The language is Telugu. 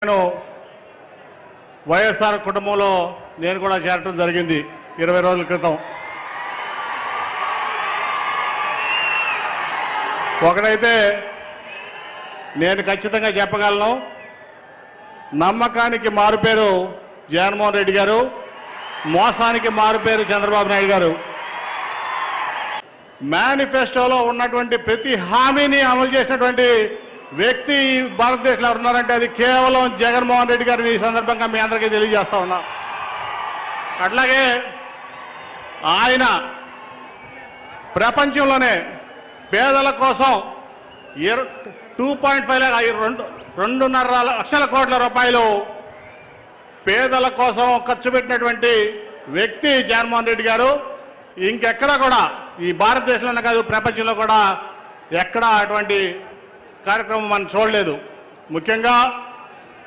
నేను వైఎస్ఆర్ కుటుంబంలో నేను కూడా చేరటం జరిగింది 20 రోజుల క్రితం. ఒకటైతే నేను ఖచ్చితంగా చెప్పగలను, నమ్మకానికి మారుపేరు జగన్మోహన్ రెడ్డి గారు, మోసానికి మారుపేరు చంద్రబాబు నాయుడు గారు. మేనిఫెస్టోలో ఉన్నటువంటి ప్రతి హామీని అమలు చేసినటువంటి వ్యక్తి భారతదేశంలో ఉన్నారంటే అది కేవలం జగన్మోహన్ రెడ్డి గారిని ఈ సందర్భంగా మీ అందరికీ తెలియజేస్తా ఉన్నా. అట్లాగే ఆయన ప్రపంచంలోనే పేదల కోసం 2.5 లక్షల కోట్ల రూపాయలు పేదల కోసం ఖర్చు పెట్టినటువంటి వ్యక్తి జగన్మోహన్ రెడ్డి గారు. ఇంకెక్కడా కూడా ఈ భారతదేశంలోనే కాదు ప్రపంచంలో కూడా ఎక్కడా అటువంటి కార్యక్రమం మనం చూడలేదు. ముఖ్యంగా